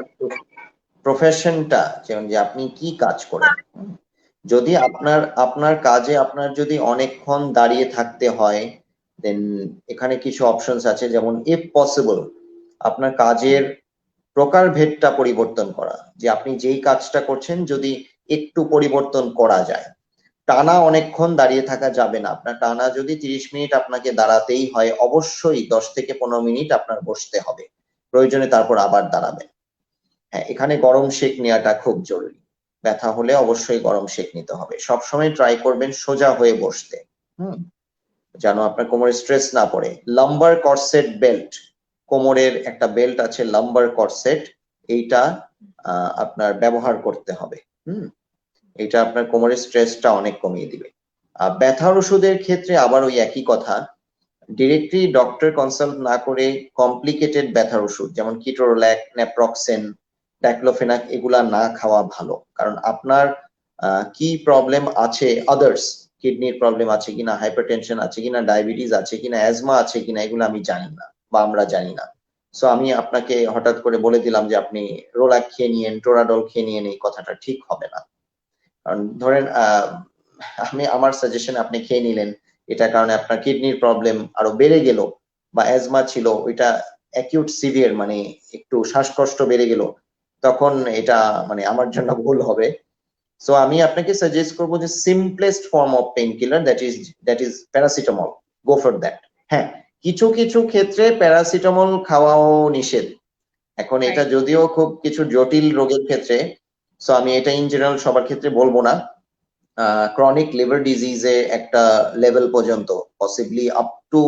প্রফেশনটা, যেমন যে আপনি কি কাজ করেন। যদি আপনার আপনার কাজে আপনার যদি অনেকক্ষণ দাঁড়িয়ে থাকতে হয়, দেন এখানে কিছু অপশনস আছে, যেমন ইফ পসিবল আপনার কাজের প্রকারভেদটা পরিবর্তন করা, যে আপনি যেই কাজটা করছেন যদি একটু পরিবর্তন করা যায়। টানা অনেকক্ষণ দাঁড়িয়ে থাকা যাবে না। আপনার টানা যদি 30 মিনিট আপনাকে দাঁড়াতেই হয়, অবশ্যই 10 থেকে 15 মিনিট আপনার বসতে হবে, প্রয়োজনে তারপর আবার দাঁড়াবেন। হ্যাঁ, এখানে গরম সেক নেওয়াটা খুব জরুরি। ব্যথা হলে অবশ্যই গরম সেক নিতে হবে। সবসময় ট্রাই করবেন সোজা হয়ে বসতে, যেন আপনার কোমরে স্ট্রেস না পড়ে। লাম্বার কর্সেট বেল্ট, কোমরের একটা বেল্ট আছে লাম্বার কর্সেট, এইটা আপনার ব্যবহার করতে হবে। এটা আপনার কোমরের স্ট্রেসটা অনেক কমিয়ে দিবে। ব্যথার ওষুধের ক্ষেত্রে আবার ওই একই কথা, ডিরেক্টলি ডক্টর কনসাল্ট না করে কমপ্লিকেটেড ব্যথার ওষুধ যেমন কিটোরোল্যাক, ন্যাপ্রক্সেন, ডাইক্লোফেনাক, এগুলা না খাওয়া ভালো। কারণ আপনার কি প্রবলেম আছে, আদার্স কিডনির প্রবলেম আছে কিনা, হাইপারটেনশন আছে কিনা, ডায়াবেটিস আছে কিনা, অ্যাজমা আছে কিনা, এগুলো আমি জানি না বা আমরা জানি না। সো আমি আপনাকে হঠাৎ করে বলে দিলাম যে আপনি রোলাক খেয়ে নিয়েন, টোরাডল খেয়ে নিয়েন, এই কথাটা ঠিক হবে না। কারণ ধরেন আমি আমার সাজেশন আপনি খেয়ে নিলেন, এটার কারণে আপনার কিডনির প্রবলেম আরো বেড়ে গেল, বা অ্যাজমা ছিল ওইটা অ্যাকিউট সিভিয়ার মানে একটু শ্বাসকষ্ট বেড়ে গেল, তখন এটা মানে আমার জন্য ভুল হবে। সো আমি আপনাকে সাজেস্ট করবো যে simplest form of pain killer that is paracetamol, go for that. হ্যাঁ, কিছু কিছু ক্ষেত্রে প্যারাসিটামল খাওয়াও নিষেধ। এখন এটা Right. যদিও খুব কিছু জটিল রোগের ক্ষেত্রে, সো আমি এটা ইন জেনারেল সবার ক্ষেত্রে বলবো না। ক্রনিক লিভার ডিজিজে একটা লেভেল পর্যন্ত possibly up to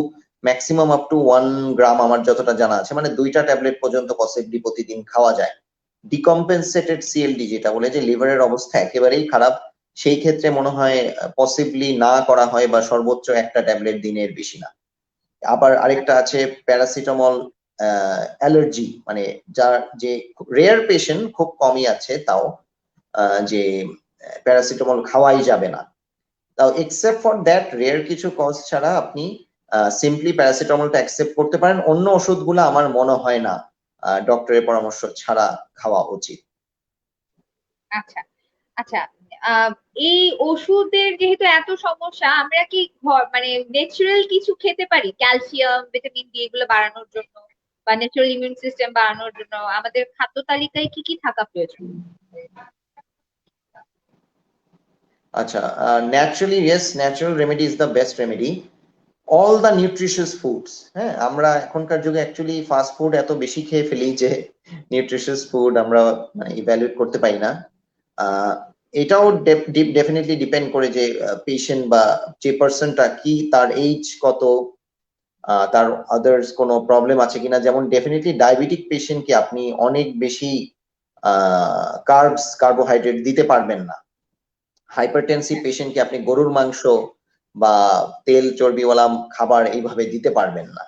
maximum up to 1 গ্রাম আমার যতটা জানা আছে, মানে 2টা ট্যাবলেট পর্যন্ত পসিবলি প্রতিদিন খাওয়া যায়। ডিকম্পেনসেটেড সিএলডি যেটা বলে যে লিভারের অবস্থা একেবারেই খারাপ, সেই ক্ষেত্রে মনে হয় পসিবলি না করা হয়, বা সর্বোচ্চ একটা ট্যাবলেট দিনের বেশি না। আবার আরেকটা আছে প্যারাসিটামল অ্যালার্জি, মানে যার যে রেয়ার পেশেন্ট খুব কমই আছে তাও, যে প্যারাসিটামল খাওয়াই যাবে না। তাও এক্সেপ্ট ফর দ্যাট রেয়ার কিছু কজ ছাড়া আপনি সিম্পলি প্যারাসিটামলটা অ্যাকসেপ্ট করতে পারেন। অন্য ওষুধগুলো আমার মনে হয় না ডক্টরের পরামর্শ ছাড়া খাওয়া উচিত। আচ্ছা আচ্ছা। আহ, এই ওষুধের যেহেতু এত সমস্যা, আমরা কি মানে ন্যাচারাল কিছু খেতে পারি ক্যালসিয়াম ভিটামিন ডি এগুলো বাড়ানোর জন্য, বা ন্যাচারাল ইমিউন সিস্টেম বাড়ানোর জন্য আমাদের খাদ্য তালিকায় কি কি থাকা প্রয়োজন? আচ্ছা, naturally yes, natural remedy is the best remedy. All the nutritious foods, হ্যাঁ, আমরা এখনকার যুগে অ্যাকচুয়ালি ফাস্ট ফুড এত বেশি খেয়ে ফেলি যে নিউট্রিশিয়াস ফুড আমরা ইভ্যালুয়েট করতে পারি না। এটাও ডেফিনেটলি ডিপেন্ড করে যে পেশেন্ট বা যে পার্সনটা কি, তার এইজ কত, তার আদার্স কোনো প্রবলেম আছে কিনা। যেমন ডেফিনেটলি ডায়াবেটিক পেশেন্টকে আপনি অনেক বেশি কার্বোহাইড্রেট দিতে পারবেন না। হাইপারটেনসিভ পেশেন্টকে আপনি গরুর মাংস বা তেল চর্বিওয়ালা খাবার এইভাবে দিতে পারবেন না।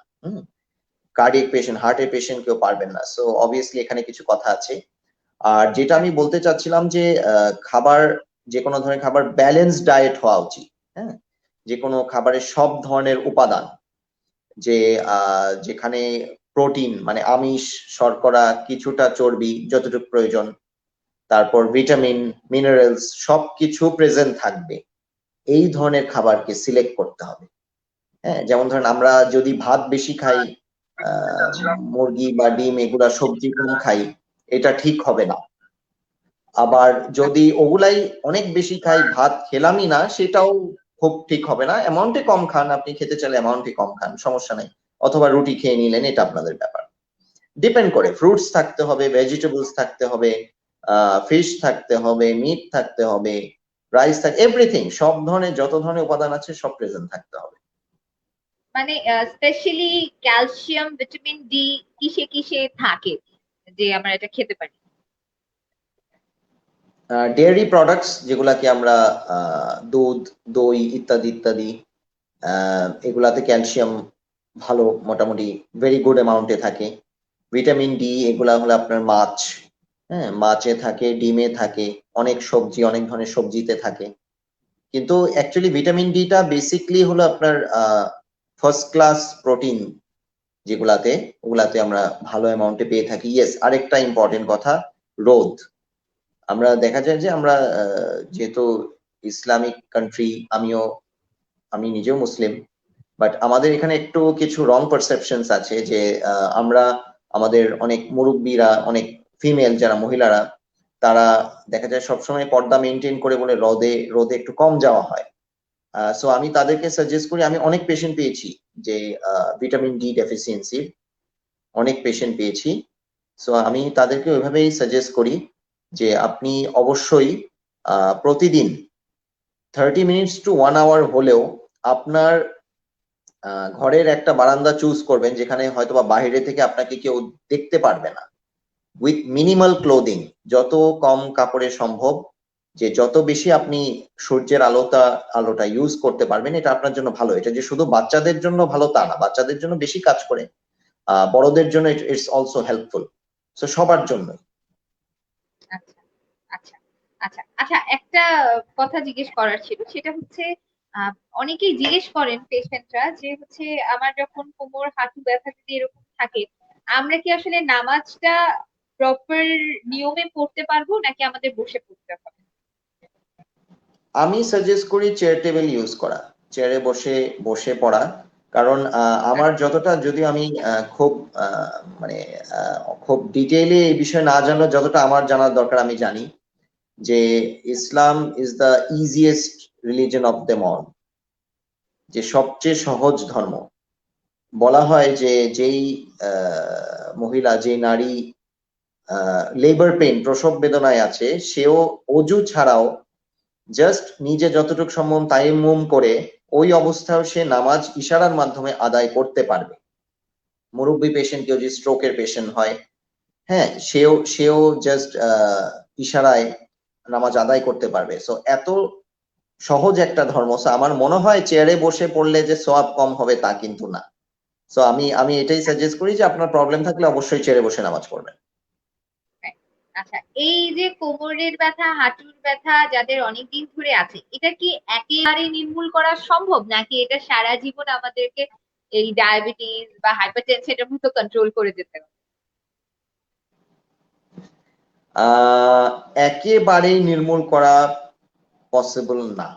কার্ডিয়াক পেশেন্ট, হার্টের পেশেন্ট কেউ পারবেন না। সো অবভিয়াসলি এখানে কিছু কথা আছে। আর যেটা আমি বলতে চাচ্ছিলাম যে খাবার, যে কোনো ধরনের খাবার ব্যালেন্স ডায়েট হওয়া উচিত। হ্যাঁ, যে কোনো খাবারের সব ধরনের উপাদান, যে যেখানে প্রোটিন মানে আমিষ, শর্করা, কিছুটা চর্বি যতটুকু প্রয়োজন, তারপর ভিটামিন, মিনারেলস সবকিছু প্রেজেন্ট থাকবে, এই ধরনের খাবারকে সিলেক্ট করতে হবে। হ্যাঁ, যেমন ধরেন আমরা যদি ভাত বেশি খাই, মুরগি বা ডিম এগুলা সবজি কম খাই, এটা ঠিক হবে না। আবার যদি ওগুলাই অনেক বেশি খাই, ভাত খেলামই না, সেটাও খুব ঠিক হবে না। অ্যামাউন্টে কম খান, আপনি খেতে চাইলে অ্যামাউন্টে কম খান, সমস্যা নাই। অথবা রুটি খেয়ে নিলেন, এটা আপনাদের ব্যাপার। ডিপেন্ড করে, ফ্রুটস থাকতে হবে, ভেজিটেবলস থাকতে হবে, ফিশ থাকতে হবে, মিট থাকতে হবে, রাইস থাকতে, এভরিথিং, সব ধরনের যত ধরনের উপাদান আছে সব প্রেজেন্ট থাকতে হবে। মানে স্পেশালি ক্যালসিয়াম ভিটামিন ডি কিসে কিসে থাকে যে আমরা এটা খেতে পারি? ডেয়ারি প্রোডাক্টস যেগুলাকে আমরা দুধ, দই ইত্যাদি ইত্যাদি, এগুলাতে ক্যালসিয়াম ভালো, মোটামুটি ভেরি গুড অ্যামাউন্টে থাকে। ভিটামিন ডি এগুলা হলো আপনার মাছ, হ্যাঁ, মাছে থাকে, ডিমে থাকে, অনেক সবজি, অনেক ধরনের সবজিতে থাকে। কিন্তু অ্যাকচুয়ালি ভিটামিন ডিটা বেসিকলি হলো আপনার ফার্স্ট ক্লাস প্রোটিন, যেগুলাতে ওগুলাতে আমরা ভালো অ্যামাউন্টে পেয়ে থাকি। ইয়েস, আরেকটা ইম্পর্টেন্ট কথা, রোদ। আমরা দেখা যায় যে আমরা যেহেতু ইসলামিক কান্ট্রি, আমি নিজেও মুসলিম, বাট আমাদের এখানে একটু কিছু রং পারসেপশনস আছে যে আমরা আমাদের অনেক মুরব্বীরা, অনেক ফিমেল যারা মহিলারা, তারা দেখা যায় সবসময় পর্দা মেনটেন করে বলে রোদে রোদে একটু কম যাওয়া হয়। সো আমি তাদেরকে সাজেস্ট করি, আমি অনেক পেশেন্ট পেয়েছি যে ভিটামিন ডি ডেফিসিয়েন্সি, অনেক পেশেন্ট পেয়েছি। সো আমি তাদেরকে ওইভাবেই সাজেস্ট করি যে আপনি অবশ্যই প্রতিদিন 30 মিনিটস টু 1 আওয়ার হলেও আপনার ঘরের একটা বারান্দা চুজ করবেন, যেখানে হয়তোবা বাইরে থেকে আপনাকে কেউ দেখতে পারবে না, উইথ মিনিমাল ক্লোদিং, যত কম কাপড়ে সম্ভব, যে যত বেশি আপনি সূর্যের আলোটা ইউজ করতে পারবেন, এটা আপনার জন্য ভালো। এটা যে শুধু বাচ্চাদের জন্য ভালো তা না, বাচ্চাদের জন্য বেশি কাজ করে, বড়দের জন্য ইটস অলসো হেল্পফুল। সো সবার জন্য। আচ্ছা আচ্ছা আচ্ছা আচ্ছা। একটা কথা জিজ্ঞেস করার ছিল, সেটা হচ্ছে আহ, অনেকেই জিজ্ঞেস করেন পেশেন্টরা যে হচ্ছে আমার যখন কোমর হাঁটু ব্যথা যদি এরকম থাকে, আমরা কি আসলে নামাজটা প্রপার নিয়মে পড়তে পারবো নাকি আমাদের বসে পড়তে হবে? আমি সাজেস্ট করি চেয়ার টেবিল ইউজ করা, চেয়ারে বসে বসে পড়া। কারণ আমার যতটা, যদিও আমি খুব মানে খুব ডিটেইলি এই বিষয়ে না জানলেও যতটা আমার জানার দরকার আমি জানি, যে Islam is the easiest religion of them all, যে সবচেয়ে সহজ ধর্ম। বলা হয় যে যেই মহিলা, যে নারী লেবার পেইন, প্রসব বেদনায় আছে, সেও অজু ছাড়াও জাস্ট নিজে যতটুকু সম্ভব তায়াম্মুম করে ওই অবস্থায় সে নামাজ ইশারার মাধ্যমে আদায় করতে পারবে। মুরব্বী পেশেন্ট, কেউ যদি স্ট্রোকের পেশেন্ট হয়, হ্যাঁ, সেও জাস্ট ইশারায় নামাজ আদায় করতে পারবে। সো এত সহজ একটা ধর্ম। সো আমার মনে হয় চেয়ারে বসে পড়লে যে সওয়াব কম হবে তা কিন্তু না। সো আমি এটাই সাজেস্ট করি যে আপনার প্রবলেম থাকলে অবশ্যই চেয়ারে বসে নামাজ পড়বেন। আচ্ছা, এই যে কোমরের ব্যথা, হাঁটুর ব্যথা যাদের অনেকদিন ধরে আছে, এটা কি একেবারে নির্মূল করা সম্ভব, নাকি এটা সারা জীবন আমাদেরকে এই ডায়াবেটিস বা হাইপারটেনশনের মতো কন্ট্রোল করে যেতে হবে? একেবারেই নির্মূল করা পসিবল না।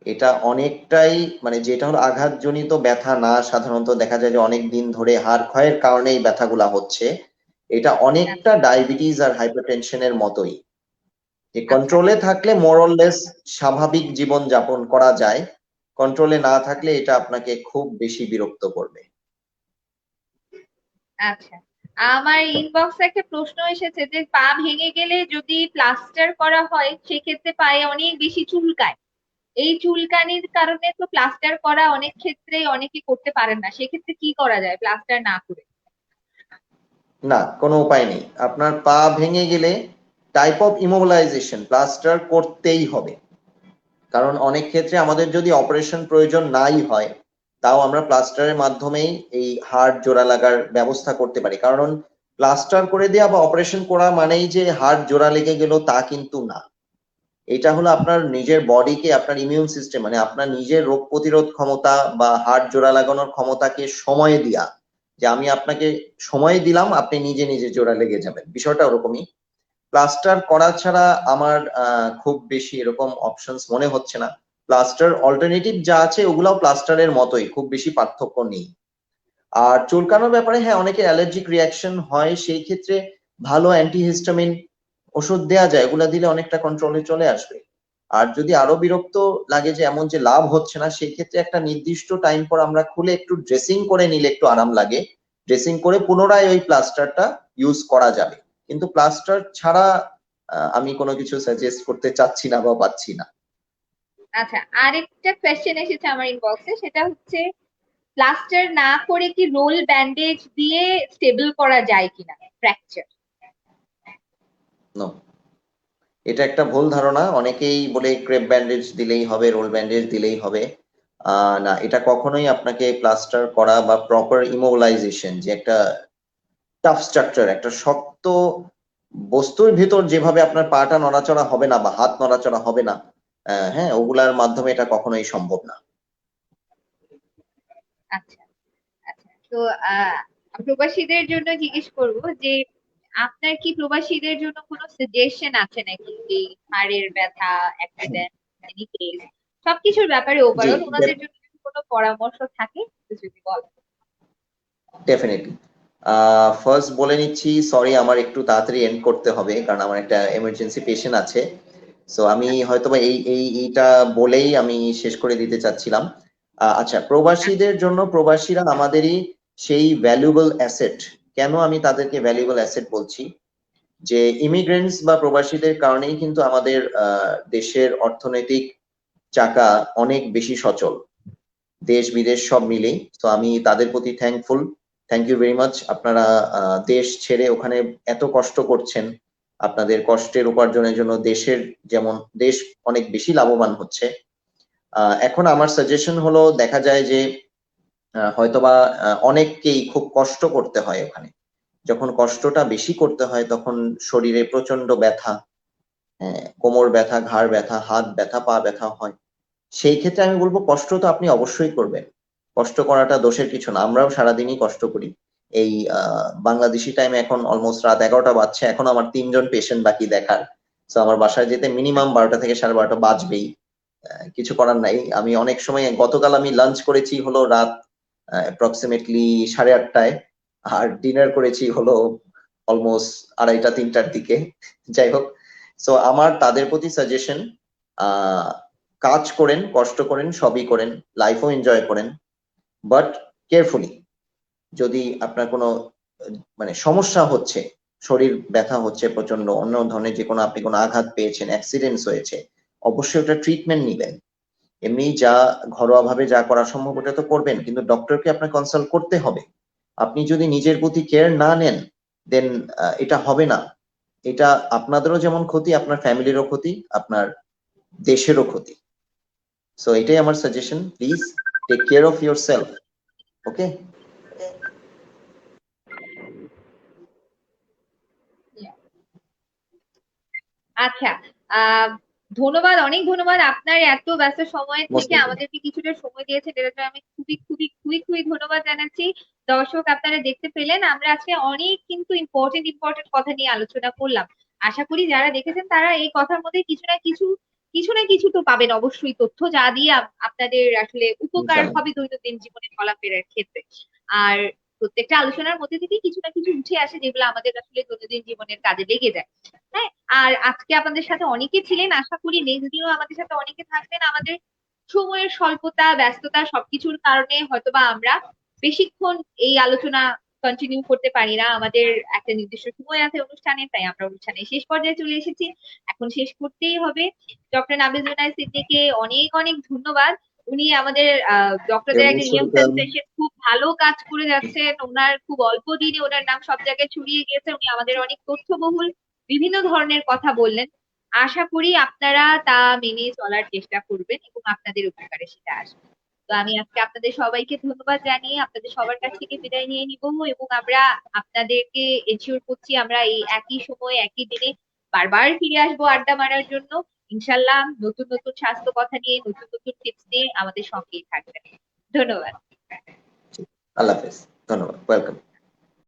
এটা অনেকটাই, মানে যেটা হলো আঘাতজনিত ব্যথা না, সাধারণত দেখা যায় যে অনেক দিন ধরে হাড় ক্ষয়ের কারণে এই ব্যথাগুলা হচ্ছে। এটা অনেকটা আচ্ছা ডায়াবেটিস আর হাইপারটেনশনের মতোই, যে আচ্ছা কন্ট্রোলে থাকলে মোরলেস স্বাভাবিক জীবন যাপন করা যায়, কন্ট্রোলে না থাকলে এটা আপনাকে খুব বেশি বিরক্ত করবে। আচ্ছা। আমার ইনবক্সে একটা প্রশ্ন এসেছে যে পা ভেঙে গেলে যদি প্লাস্টার করা হয় সেক্ষেত্রে পায়ে অনেক বেশি চুলকায়। এই চুলকানির কারণে তো প্লাস্টার করা অনেক ক্ষেত্রে অনেকে করতে পারেন না, সেক্ষেত্রে কি করা যায় প্লাস্টার না করে? না, কোনো উপায় নেই। আপনার পা ভেঙে গেলে টাইপ অফ ইমোবিলাইজেশন, প্লাস্টার করতেই হবে। কারণ অনেক ক্ষেত্রে আমাদের যদি অপারেশন প্রয়োজন নাই হয়, তাও আমরা প্লাস্টারের মাধ্যমেই এই হাড় জোড়া লাগার ব্যবস্থা করতে পারি। কারণ প্লাস্টার করে দেওয়া বা অপারেশন করা মানেই যে হাড় জোড়া লেগে গেল তা কিন্তু না। এটা হলো আপনার নিজের বডিকে, আপনার ইমিউন সিস্টেম, মানে আপনার নিজের রোগ প্রতিরোধ ক্ষমতা বা হাড় জোড়া লাগানোর ক্ষমতাকে সময় দেয়া, যে আমি আপনাকে সময় দিলাম, আপনি নিজে নিজে জোড়া লেগে যাবেন, বিষয়টা ওরকমই। প্লাস্টার করা ছাড়া আমার খুব বেশি এরকম অপশনস মনে হচ্ছে না। প্লাস্টার অল্টারনেটিভ যা আছে ওগুলাও প্লাস্টারের মতোই, খুব বেশি পার্থক্য নেই। আর চুলকানোর ব্যাপারে হ্যাঁ, অনেকে অ্যালার্জিক রিয়াকশন হয়, সেই ক্ষেত্রে ভালো অ্যান্টিহিস্টামিন ওষুধ দেয়া যায়, ওগুলা দিলে অনেকটা কন্ট্রোলে চলে আসবে। আর যদি আরো বিরক্ত লাগে যে এমন যে লাভ হচ্ছে না, সেই ক্ষেত্রে একটা নির্দিষ্ট টাইম পর আমরা খুলে একটু ড্রেসিং করে নিলে একটু আরাম লাগে। ড্রেসিং করে পুনরায় ওই প্লাস্টারটা ইউজ করা যাবে, কিন্তু প্লাস্টার ছাড়া আমি কোনো কিছু সাজেস্ট করতে চাচ্ছি না বা পাচ্ছি না। আচ্ছা, আরেকটা কোয়েশ্চেন এসেছে আমার ইনবক্সে, সেটা হচ্ছে প্লাস্টার না করে কি রোল ব্যান্ডেজ দিয়ে স্টেবল করা যায় কিনা ফ্র্যাকচার? নো, এটা একটা ভুল ধারণা। অনেকেই বলে ক্রেপ ব্যান্ডেজ দিলেই হবে, রোল ব্যান্ডেজ দিলেই হবে। না, এটা কখনোই আপনাকে প্লাস্টার করা বা প্রপার ইমোবিলাইজেশন, যে একটা টাফ স্ট্রাকচার, একটা শক্ত বস্তুর ভিতর যেভাবে আপনার পাটা নড়াচড়া হবে না বা হাত নড়াচড়া হবে না, হ্যাঁ, ওগুলার মাধ্যমে এটা কখনোই সম্ভব না। আচ্ছা আচ্ছা। তো প্রবাসীদের জন্য জিজ্ঞেস করব যে আপনার কি প্রবাসীদের জন্য কোনো সাজেশন আছে নাকি, এই হাড়ের ব্যথা, অ্যাক্সিডেন্ট, এনি কেস, সবকিছুর ব্যাপারে জি, ওভারঅল ওনাদের জন্য যদি কোনো পরামর্শ থাকে একটু যদি বলেন। ডেফিনেটলি। ফার্স্ট বলে নিচ্ছি, সরি আমার একটু তাড়াতাড়ি এন্ড করতে হবে, কারণ আমার একটা এমার্জেন্সি পেশেন্ট আছে। সো আমি হয়তোবা এইটা বলেই আমি শেষ করে দিতে চাচ্ছিলাম। আচ্ছা, প্রবাসীদের জন্য, প্রবাসীরা আমাদেরই সেই ভ্যালুয়েবল অ্যাসেট। কেন আমি তাদেরকে ভ্যালুয়েবল অ্যাসেট বলছি, যে ইমিগ্রেন্টস বা প্রবাসীদের কারণেই কিন্তু আমাদের দেশের অর্থনৈতিক চাকা অনেক বেশি সচল, দেশ বিদেশ সব মিলেই। তো আমি তাদের প্রতি thankful. Thank you very much. আপনারা দেশ ছেড়ে ওখানে এত কষ্ট করছেন, আপনাদের কষ্টের উপার্জনের জন্য দেশের, যেমন দেশ অনেক বেশি লাভবান হচ্ছে। এখন আমার সাজেশন হলো, দেখা যায় যে হয়তোবা অনেককেই খুব কষ্ট করতে হয় ওখানে। যখন কষ্টটা বেশি করতে হয় তখন শরীরে প্রচন্ড ব্যথা, হ্যাঁ, কোমর ব্যথা, ঘাড় ব্যথা, হাত ব্যথা, পা ব্যথা হয়। সেই ক্ষেত্রে আমি বলবো কষ্ট তো আপনি অবশ্যই করবেন, কষ্ট করাটা দোষের কিছু না, আমরাও সারাদিনই কষ্ট করি। এই বাংলাদেশি টাইমে এখন অলমোস্ট রাত 11টা বাজছে, এখন আমার 3জন পেশেন্ট বাকি দেখার। তো আমার বাসায় যেতে মিনিমাম 12টা থেকে 12:30 বাজবেই। কিছু করার নাই। আমি অনেক সময়, গতকাল আমি লাঞ্চ করেছি হলো রাত অ্যাপ্রক্সিমেটলি 8:30টায়, আর ডিনার করেছি হলো অলমোস্ট 2:30-3টার দিকে। যাই হোক, সো আমার তাদের প্রতি সাজেশন, কাজ করেন, কষ্ট করেন, সবই করেন, লাইফও এনজয় করেন, বাট কেয়ারফুলি। যদি আপনার কোনো মানে সমস্যা হচ্ছে, শরীর ব্যথা হচ্ছে প্রচন্ড, অন্য ধরনের যে কোনো আপনি কোনো আঘাত পেয়েছেন, অ্যাক্সিডেন্টস হয়েছে, অবশ্যই ওটা ট্রিটমেন্ট নিবেন। এমনি যা ঘরোয়া ভাবে যা করা সম্ভব ওটা তো করবেন, কিন্তু ডক্টরকে আপনার কনসাল্ট করতে হবে। আপনি যদি নিজের প্রতি কেয়ার না নেন, দেন এটা হবে না। এটা আপনাদেরও যেমন ক্ষতি, আপনার ফ্যামিলিরও ক্ষতি, আপনার দেশেরও ক্ষতি। সো এটাই আমার suggestion, please take care of yourself. Okay? আচ্ছা, ধন্যবাদ, অনেক ধন্যবাদ আপনার এত ব্যস্ত সময় মোস্ট থেকে ওয়েলকাম। আমাদেরকে কিছুটা সময় দিয়েছেন, এটার জন্য আমি খুবই খুবই খুবই খুবই ধন্যবাদ জানাচ্ছি। দর্শক আপনারা দেখতে পেলেন আমরা আজকে অনেক কিন্তু ইম্পর্টেন্ট ইম্পর্টেন্ট কথা নিয়ে আলোচনা করলাম। আশা করি যারা দেখেছেন তারা এই কথার মধ্যে কিছু না কিছু তো পাবেন অবশ্যই, তথ্য যা দিয়ে আপনাদের আসলে উপকার ইনশাআল্লাহ। হবে দৈনন্দিন জীবনে চলাফেরার ক্ষেত্রে। আর প্রত্যেকটা আলোচনার মধ্যে থেকে কিছু না কিছু উঠে আসে যেগুলো আমাদের আসলে দৈনন্দিন জীবনের কাজে লেগে যায়। হ্যাঁ, আর আজকে আপনাদের সাথে অনেকে ছিলেন, আশা করি নেক্সট দিনও আমাদের সাথে অনেকে থাকবেন। আমাদের সময়ের স্বল্পতা, ব্যস্ততা সবকিছুর কারণে হয়তোবা আমরা বেশিক্ষণ এই আলোচনা কন্টিনিউ করতে পারি না। আমাদের একটা নির্দিষ্ট সময় আছে অনুষ্ঠানে, তাই আমরা অনুষ্ঠানের শেষ পর্যায়ে চলে এসেছি, এখন শেষ করতেই হবে। ডক্টর নাবিল জুনায়েদ সিদ্দিকীকে অনেক অনেক ধন্যবাদ। উনি আমাদের ডক্টরদের একটা মোস্ট নিয়ম ওয়েলকাম। সেন্সেশন খুব ভালো কাজ করে যাচ্ছেন। ওনার খুব অল্প দিনে ওনার নাম সব জায়গায় ছড়িয়ে গিয়েছে। উনি আমাদের অনেক তথ্যবহুল বিভিন্ন ধরনের কথা বললেন। আশা করি আপনারা তা মেনে চলার চেষ্টা করবেন এবং আপনাদের উপকারে সেটা আসবে। তো আমি আজকে আপনাদের সবাইকে ধন্যবাদ জানিয়ে আপনাদের সবার কাছ থেকে বিদায় নিয়ে নিব, এবং আমরা আপনাদেরকে এনশিওর করছি আমরা এই একই সময় একই দিনে বারবার ফিরে আসবো আড্ডা মারার জন্য। ইনশাল্লাহ নতুন নতুন স্বাস্থ্য কথা নিয়ে, নতুন নতুন টিপস নিয়ে আমাদের সঙ্গেই থাকবেন। ধন্যবাদ। আল্লাহ হাফেজ। ধন্যবাদ। ওয়েলকাম।